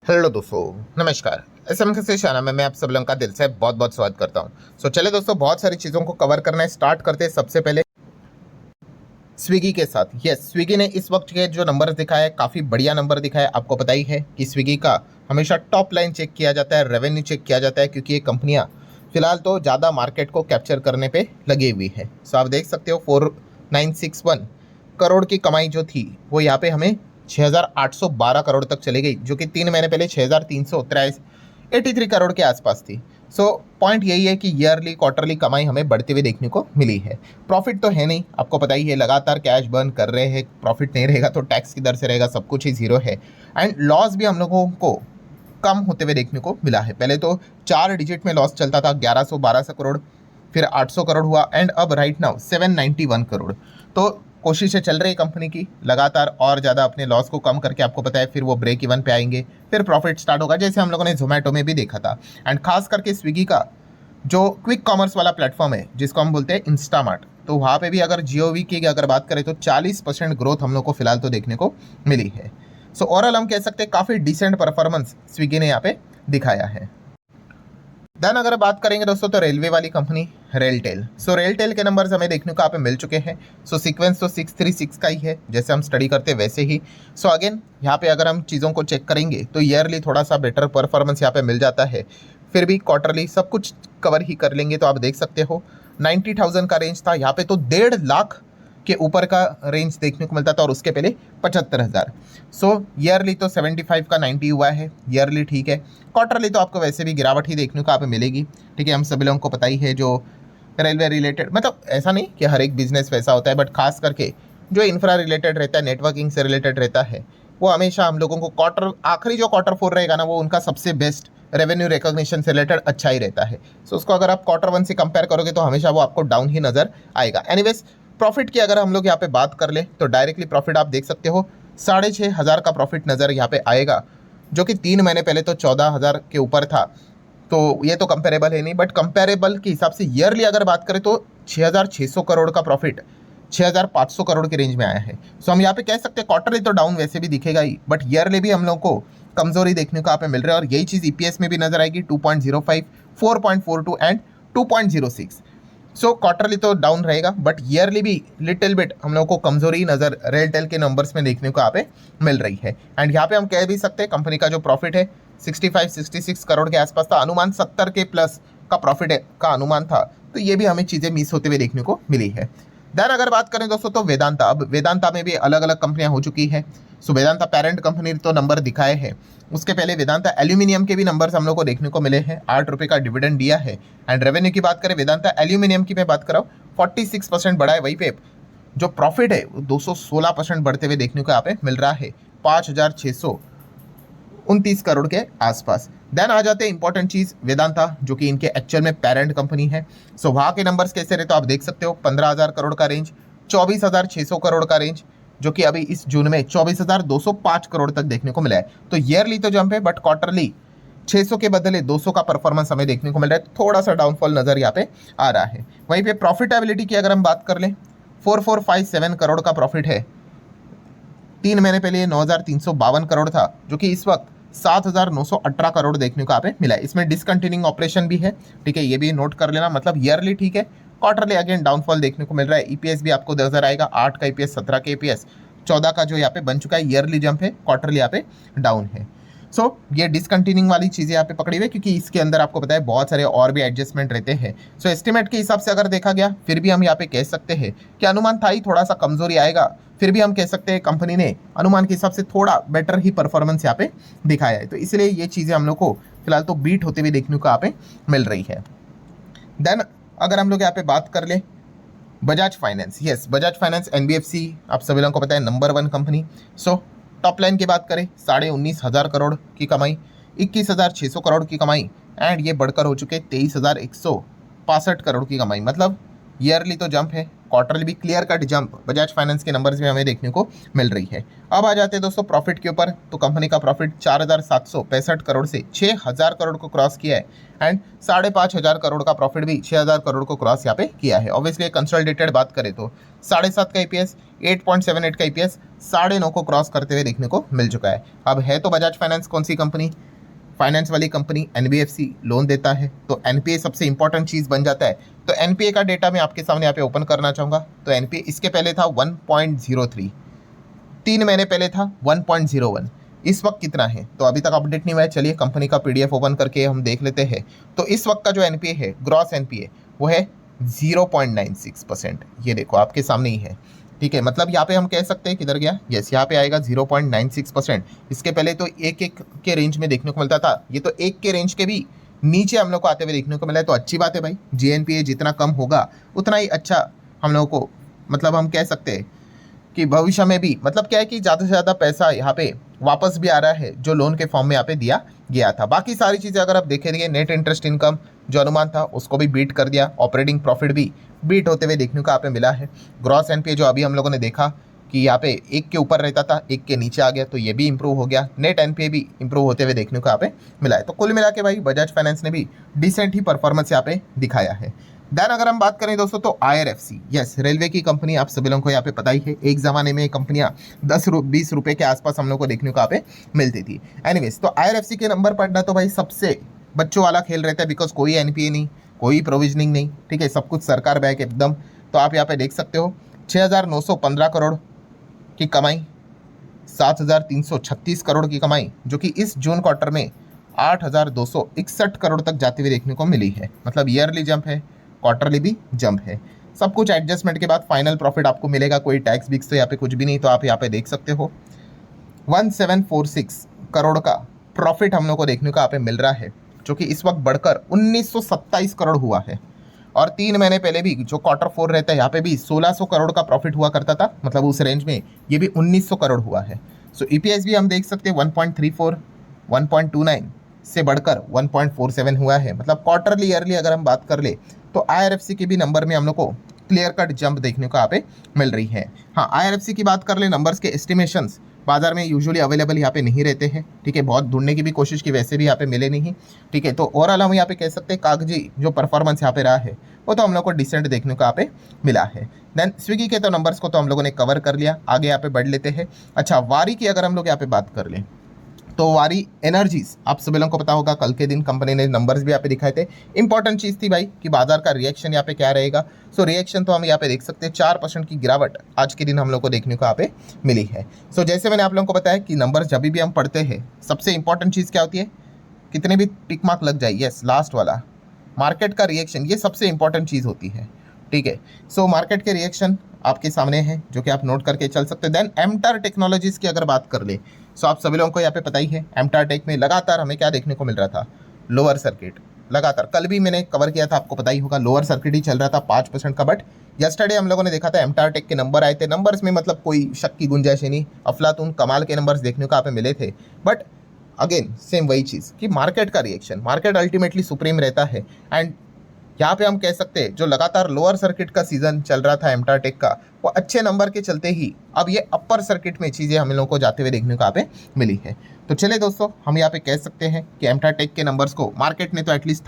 Hello दोस्तों, नमस्कार। SM के चैनल में मैं आप सब लोगों का दिल से बहुत बहुत स्वागत करता हूं। चलिए दोस्तों, बहुत सारी चीज़ों को कवर करना है। स्टार्ट करते हैं सबसे पहले स्विगी के साथ। यस, स्विगी ने इस वक्त के जो नंबर दिखाया है काफ़ी बढ़िया नंबर दिखाया है। आपको पता ही है कि स्विगी का हमेशा टॉप लाइन चेक किया जाता है, रेवेन्यू चेक किया जाता है, क्योंकि ये कंपनियाँ फिलहाल तो ज़्यादा मार्केट को कैप्चर करने पर लगी हुई है। आप देख सकते हो 4961 करोड़ की कमाई जो थी वो यहाँ पे हमें 6,812 करोड़ तक चली गई, जो कि 3 महीने पहले 6,383 करोड़ के आसपास थी। पॉइंट यही है कि ईयरली क्वार्टरली कमाई हमें बढ़ती हुई देखने को मिली है। प्रॉफिट तो है नहीं, आपको पता ही है, लगातार कैश बर्न कर रहे हैं। प्रॉफिट नहीं रहेगा तो टैक्स की दर से रहेगा, सब कुछ ही जीरो है। एंड लॉस भी हम लोगों को कम होते हुए देखने को मिला है। पहले तो 4 डिजिट में लॉस चलता था, 1100-1200 करोड़, फिर 800 करोड़ हुआ, एंड अब राइट नाउ 791 करोड़। तो कोशिशें चल रही है कंपनी की लगातार और ज़्यादा अपने लॉस को कम करके, आपको पता है, फिर वो ब्रेक इवन पे आएंगे, फिर प्रॉफिट स्टार्ट होगा, जैसे हम लोगों ने जोमेटो में भी देखा था। एंड खास करके स्विगी का जो क्विक कॉमर्स वाला प्लेटफॉर्म है जिसको हम बोलते हैं इंस्टामार्ट, तो वहाँ पे भी अगर जीओवी की अगर बात करें तो 40% ग्रोथ हम लोग को फिलहाल तो देखने को मिली है। ओवरऑल हम कह सकते हैं काफ़ी डिसेंट परफॉर्मेंस स्विगी ने यहाँ पे दिखाया है। देन अगर बात करेंगे दोस्तों तो रेलवे वाली कंपनी रेलटेल। रेलटेल के नंबर्स हमें देखने को यहाँ पे मिल चुके हैं। सीक्वेंस तो 636 का ही है, जैसे हम स्टडी करते हैं वैसे ही। अगेन यहाँ पे अगर हम चीज़ों को चेक करेंगे तो ईयरली थोड़ा सा बेटर परफॉर्मेंस यहाँ पे मिल जाता है, फिर भी क्वार्टरली सब कुछ कवर ही कर लेंगे। तो आप देख सकते हो 90,000 का रेंज था, यहाँ पे तो 1.5 लाख के ऊपर का रेंज देखने को मिलता था, और उसके पहले 75,000। ईयरली तो 75 का 90 हुआ है, ईयरली ठीक है। क्वार्टरली तो आपको वैसे भी गिरावट ही देखने को आप मिलेगी, ठीक है। हम सभी लोगों को पता ही है, जो रेलवे रिलेटेड, मतलब ऐसा नहीं कि हर एक बिजनेस वैसा होता है, बट खास करके जो इंफ्रा रिलेटेड रहता है, नेटवर्किंग से रिलेटेड रहता है, वो हमेशा हम लोगों को आखिरी जो Q4 रहेगा ना, वो उनका सबसे बेस्ट रेवेन्यू रिकॉग्निशन से रिलेटेड अच्छा ही रहता है। उसको अगर आप Q1 से कंपेयर करोगे तो हमेशा वो आपको डाउन ही नजर आएगा। एनीवेज, प्रॉफिट की अगर हम लोग यहाँ पे बात कर ले तो डायरेक्टली प्रॉफिट आप देख सकते हो 6,500 का प्रॉफिट नज़र यहाँ पे आएगा, जो कि 3 महीने पहले तो 14,000 के ऊपर था। तो ये तो कंपेरेबल है नहीं, बट कंपेरेबल के हिसाब से ईयरली अगर बात करें तो 6,600 करोड़ का प्रॉफिट 6,500 करोड़ के रेंज में आया है। हम यहाँ पे कह सकते हैं क्वार्टरली तो डाउन वैसे भी दिखेगा ही, बट ईयरली भी हम लोग को कमजोरी देखने को यहाँ पे मिल रहा है, और यही चीज़ ईपीएस में भी नजर आएगी। 2.05, 4.42 एंड 2.06। क्वार्टरली तो डाउन रहेगा, बट ईयरली भी लिटिल बिट हम लोगों को कमजोरी नजर रेलटेल के नंबर्स में देखने को यहाँ पे मिल रही है। एंड यहाँ पे हम कह भी सकते हैं कंपनी का जो प्रॉफिट है 65-66 करोड़ के आसपास था, अनुमान 70 के प्लस का प्रॉफिट का अनुमान था। तो ये भी हमें चीज़ें मिस होते हुए देखने को मिली है। देन अगर बात करें दोस्तों तो वेदांता, अब वेदांता में भी अलग अलग कंपनियां हो चुकी है। वेदांता पेरेंट कंपनी तो नंबर दिखाए हैं, उसके पहले वेदांता एल्यूमिनियम के भी नंबर्स हम लोग को देखने को मिले हैं। 8 रुपये का डिविडेंड दिया है। एंड रेवेन्यू की बात करें वेदांता एल्यूमिनियम की मैं बात कर रहा हूँ, 46% बढ़ा है। वहीं पे जो प्रॉफिट है वो 216% बढ़ते हुए देखने को यहाँ पे मिल रहा है, 5,629 करोड़ के आसपास। देन आ जाते हैं इंपॉर्टेंट चीज वेदांता, जो कि इनके एक्चुअल में पेरेंट कंपनी है। वहाँ के नंबर्स कैसे रहे तो आप देख सकते हो, 15,000 करोड़ का रेंज, 24,600 करोड़ का रेंज, जो कि अभी इस जून में 24,205 करोड़ तक देखने को मिला है। तो ईयरली तो जंप है, बट क्वार्टरली 600 के बदले 200 का परफॉर्मेंस हमें देखने को मिल रहा है। थोड़ा सा डाउनफॉल नजर यहाँ पे आ रहा है। वहीं पे प्रॉफिटेबिलिटी की अगर हम बात कर लें, 4,457 करोड़ का प्रॉफिट है। 3 महीने पहले 9,352 करोड़ था, जो कि इस वक्त 7,918 करोड़ देखने को यहाँ पे मिला है। इसमें डिसकंटिन्यूइंग ऑपरेशन भी है, ठीक है, ये भी नोट कर लेना। मतलब ईयरली ठीक है, क्वार्टरली अगेन डाउनफॉल देखने को मिल रहा है। ईपीएस भी आपको नजर आएगा, 8 का ईपीएस, 17 का ईपीएस, 14 का जो यहाँ पे बन चुका है। ईयरली जंप है, क्वार्टरली यहाँ पे डाउन है। ये डिसकंटिन्यूइंग वाली चीज़ें यहाँ पे पकड़ी हुई, क्योंकि इसके अंदर आपको पता है बहुत सारे और भी एडजस्टमेंट रहते हैं। एस्टिमेट के हिसाब से अगर देखा गया, फिर भी हम यहाँ पे कह सकते हैं कि अनुमान था ही थोड़ा सा कमजोरी आएगा, फिर भी हम कह सकते हैं कंपनी ने अनुमान के हिसाब से थोड़ा बेटर ही परफॉर्मेंस यहाँ पे दिखाया है। तो इसलिए ये चीज़ें हम लोग को फिलहाल तो बीट होते हुए देखने को यहाँ पे मिल रही है। देन अगर हम लोग यहाँ पे बात कर ले Bajaj finance, yes, Bajaj finance NBFC आप सभी लोगों को पता है नंबर 1 कंपनी। टॉप लाइन की बात करें 19,500 करोड़ की कमाई, 21,600 करोड़ की कमाई, एंड ये बढ़कर हो चुके 23,165 करोड़ की कमाई। मतलब ईयरली तो जंप है, क्वार्टरली भी clear cut jump Bajaj finance के नंबर्स में हमें देखने को मिल रही है। अब आ जाते हैं दोस्तों प्रॉफिट के ऊपर, तो कंपनी का प्रॉफिट 4,765 करोड़ से 6,000 करोड़ को क्रॉस किया है एंड 5,500 करोड़ का प्रॉफिट भी 6,000 करोड़ को क्रॉस यहाँ पे किया है। ऑब्वियसली कंसोलिडेटेड बात करें तो 7.5 का ईपीएस, 8.78 का ईपीएस 9.5 को क्रॉस करते हुए देखने को मिल चुका है। अब है तो बजाज फाइनेंस कौन सी कंपनी, फाइनेंस वाली कंपनी, एनबीएफसी लोन देता है तो एनपीए सबसे इंपॉर्टेंट चीज़ बन जाता है। तो एनपीए का डेटा मैं आपके सामने यहाँ पे ओपन करना चाहूँगा। तो एनपीए इसके पहले था 1.03, 3 महीने पहले था 1.01, इस वक्त कितना है तो अभी तक अपडेट नहीं हुआ है। चलिए कंपनी का पीडीएफ ओपन करके हम देख लेते हैं। तो इस वक्त का जो एनपीए है, ग्रॉस एनपीए, वो है 0.96%। ये देखो आपके सामने ही है, ठीक है। मतलब यहाँ पे हम कह सकते हैं किधर गया, यस यहाँ पे आएगा 0.96%। इसके पहले तो 1 के रेंज में देखने को मिलता था, ये तो 1 के रेंज के भी नीचे हम लोग को आते हुए देखने को मिला है। तो अच्छी बात है भाई, जीएनपीए जितना कम होगा उतना ही अच्छा हम लोगों को, मतलब हम कह सकते हैं कि भविष्य में भी, मतलब क्या है कि ज़्यादा से ज़्यादा पैसा यहाँ पे वापस भी आ रहा है जो लोन के फॉर्म में यहाँ पे दिया गया था। बाकी सारी चीज़ें अगर आप देखेंगे, नेट इंटरेस्ट इनकम जो अनुमान था उसको भी बीट कर दिया, ऑपरेटिंग प्रॉफिट भी बीट होते हुए देखने को यहाँ पे मिला है। ग्रॉस एनपीए जो अभी हम लोगों ने देखा कि यहाँ पे 1 के ऊपर रहता था, 1 के नीचे आ गया, तो ये भी इंप्रूव हो गया। नेट एनपीए भी इंप्रूव होते हुए देखने को यहाँ पे मिला है। तो कुल मिला के भाई बजाज फाइनेंस ने भी डिसेंट ही परफॉर्मेंस यहाँ पे दिखाया है। देन अगर हम बात करें दोस्तों तो आईआरएफसी, यस रेलवे की कंपनी, आप सभी लोगों को यहाँ पे पता ही है, एक ज़माने में कंपनियाँ 10-20 रुपये के आसपास हम लोग को देखने को यहाँ पे मिलती थी। एनीवेज तो आईआरएफसी के नंबर पढ़ना तो भाई सबसे बच्चों वाला खेल रहता है, बिकॉज कोई एनपीए नहीं, कोई प्रोविजनिंग नहीं, ठीक है, सब कुछ सरकार बैक एकदम। तो आप यहाँ पे देख सकते हो 6,915 करोड़ की कमाई, 7,336 करोड़ की कमाई, जो कि इस जून क्वार्टर में 8,261 करोड़ तक जाते हुए देखने को मिली है। मतलब ईयरली जंप है, क्वार्टरली भी जंप है। सब कुछ एडजस्टमेंट के बाद फाइनल प्रॉफिट आपको मिलेगा, कोई टैक्स बिक्स तो यहाँ पे कुछ भी नहीं। तो आप यहाँ पे देख सकते हो 1746 करोड़ का प्रॉफिट हम लोग को देखने को यहाँ पे मिल रहा है, जो कि इस वक्त बढ़कर 1927 करोड़ हुआ है। और 3 महीने पहले भी जो Q4 रहता है यहाँ पे भी 1600 करोड़ का प्रॉफिट हुआ करता था, मतलब उस रेंज में ये भी 1900 करोड़ हुआ है। सो ईपीएस भी हम देख सकते हैं 1.34, 1.29 से बढ़कर 1.47 हुआ है। मतलब क्वार्टरली ईयरली अगर हम बात कर ले तो आईआरएफसी के भी नंबर में हम लोग को क्लियर कट जंप देखने को यहाँ पे मिल रही है। हाँ, आईआरएफसी की बात कर ले, नंबर्स के एस्टिमेशंस बाजार में यूजुअली अवेलेबल यहाँ पे नहीं रहते हैं, ठीक है, बहुत ढूंढने की भी कोशिश की, वैसे भी यहाँ पे मिले नहीं, ठीक है। तो ओवरऑल हम यहाँ पे कह सकते हैं कागजी जो परफॉर्मेंस यहाँ पे रहा है वो तो हम लोग को डिसेंट देखने को यहाँ पे मिला है। देन स्विगी के तो नंबर्स को तो हम लोगों ने कवर कर लिया, आगे यहाँ पे बढ़ लेते हैं। अच्छा, वारी की अगर हम लोग यहाँ पे बात कर लें तो वारी एनर्जीज, आप सभी लोगों को पता होगा कल के दिन कंपनी ने नंबर्स भी यहाँ पे दिखाए थे। इंपॉर्टेंट चीज़ थी भाई कि बाजार का रिएक्शन यहाँ पे क्या रहेगा। सो रिएक्शन तो हम यहाँ पे देख सकते हैं, 4% की गिरावट आज के दिन हम लोग को देखने को यहाँ पे मिली है। सो जैसे मैंने आप लोगों को बताया कि नंबर्स जब भी हम पढ़ते हैं सबसे इंपॉर्टेंट चीज़ क्या होती है, कितने भी टिक मार्क लग जाए, यस लास्ट वाला मार्केट का रिएक्शन, ये सबसे इंपॉर्टेंट चीज़ होती है, ठीक है। सो मार्केट के रिएक्शन आपके सामने है जो कि आप नोट करके चल सकते हैं। देन एमटार टेक्नोलॉजीज़ की अगर बात कर ले, सो आप सभी लोगों को यहाँ पे पता ही है एमटार टेक में लगातार हमें क्या देखने को मिल रहा था, लोअर सर्किट लगातार। कल भी मैंने कवर किया था, आपको पता ही होगा, लोअर सर्किट ही चल रहा था 5% का। बट यस्टरडे हम लोगों ने देखा था एमटार टेक के नंबर आए थे, नंबर्स में मतलब कोई शक की गुंजाइश ही नहीं, अफलातून कमाल के नंबर्स देखने को यहाँ पे मिले थे। बट अगेन सेम वही चीज़ कि मार्केट का रिएक्शन, मार्केट अल्टीमेटली सुप्रीम रहता है। एंड यहाँ पे हम कह सकते हैं जो लगातार लोअर सर्किट का सीजन चल रहा था एमटार टेक का, वो अच्छे नंबर के चलते ही अब ये अपर सर्किट में चीज़ें हम लोगों को जाते हुए देखने को यहाँ पे मिली है। तो चलिए दोस्तों, हम यहाँ पे कह सकते हैं कि एमटार टेक के नंबर्स को मार्केट ने तो एटलीस्ट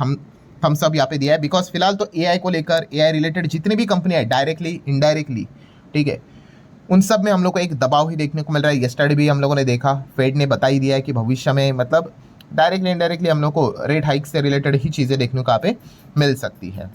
थम्स अप यहाँ पे दिया है, बिकॉज फिलहाल तो एआई को लेकर, एआई रिलेटेड जितनी भी कंपनियाँ हैं डायरेक्टली इनडायरेक्टली, ठीक है, उन सब में हम लोग को एक दबाव ही देखने को मिल रहा है। यस्टरडे भी हम लोगों ने देखा, फेड ने बता ही दिया है कि भविष्य में मतलब डायरेक्टली इनडायरेक्टली हम लोग को रेट हाइक से रिलेटेड ही चीज़ें देखने को यहाँ पे मिल सकती है।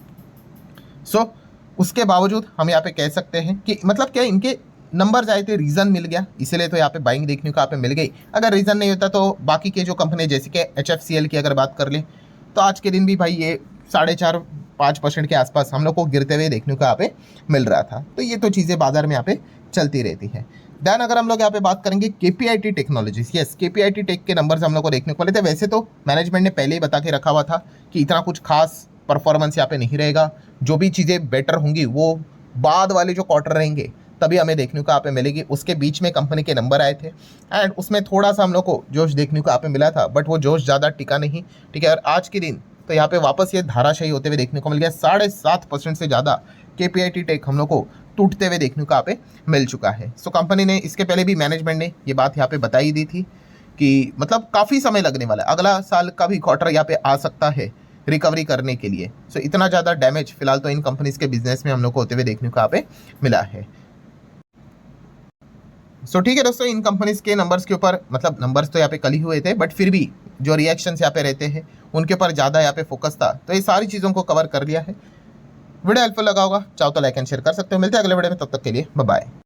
सो उसके बावजूद हम यहाँ पे कह सकते हैं कि मतलब क्या इनके नंबर्स आए थे, रीज़न मिल गया, इसीलिए तो यहाँ पे बाइंग देखने को यहाँ पे मिल गई। अगर रीज़न नहीं होता तो बाकी के जो कंपनी जैसे कि HFCL की अगर बात कर ले तो आज के दिन भी भाई ये 4.5-5% के आसपास हम लोग को गिरते हुए देखने को यहाँ पे मिल रहा था। तो ये तो चीज़ें बाजार में यहाँ पे चलती रहती है। देन अगर हम लोग यहाँ पे बात करेंगे KPIT technologies, yes KPIT tech के नंबर्स हम लोग को देखने को मिले थे। वैसे तो मैनेजमेंट ने पहले ही बता के रखा हुआ था कि इतना कुछ खास परफॉर्मेंस यहाँ पे नहीं रहेगा, जो भी चीज़ें बेटर होंगी वो बाद वाले जो क्वार्टर रहेंगे तभी हमें देखने को यहाँ पे मिलेगी। उसके बीच में कंपनी के नंबर आए थे एंड उसमें थोड़ा सा हम लोग को जोश देखने को यहाँ पे मिला था, बट वो जोश ज़्यादा टिका नहीं, ठीक है। और आज के दिन तो यहाँ पे वापस ये धाराशाही होते हुए देखने को मिल गया, 7.5% से ज़्यादा KPIT टेक हम लोग को टूटते हुए देखने को यहाँ पे मिल चुका है। सो कंपनी ने इसके पहले भी मैनेजमेंट ने ये बात यहाँ पे बताई दी थी कि मतलब काफ़ी समय लगने वाला है, अगला साल का भी क्वार्टर यहाँ पे आ सकता है रिकवरी करने के लिए। सो इतना ज़्यादा डैमेज फिलहाल तो इन कंपनीज के बिजनेस में हम लोग को होते हुए देखने को यहाँ पे मिला है। सो ठीक है दोस्तों, इन कंपनीज के नंबर्स के ऊपर मतलब नंबर्स तो यहाँ पे कल ही हुए थे, बट फिर भी जो रिएक्शंस यहाँ पे रहते हैं उनके ऊपर ज़्यादा यहाँ पे फोकस था, तो ये सारी चीज़ों को कवर कर लिया है। वीडियो हेल्पफुल लगा होगा, चाहो तो लाइक एंड शेयर कर सकते हो। मिलते हैं अगले वीडियो में, तब तक के लिए बाय बाय।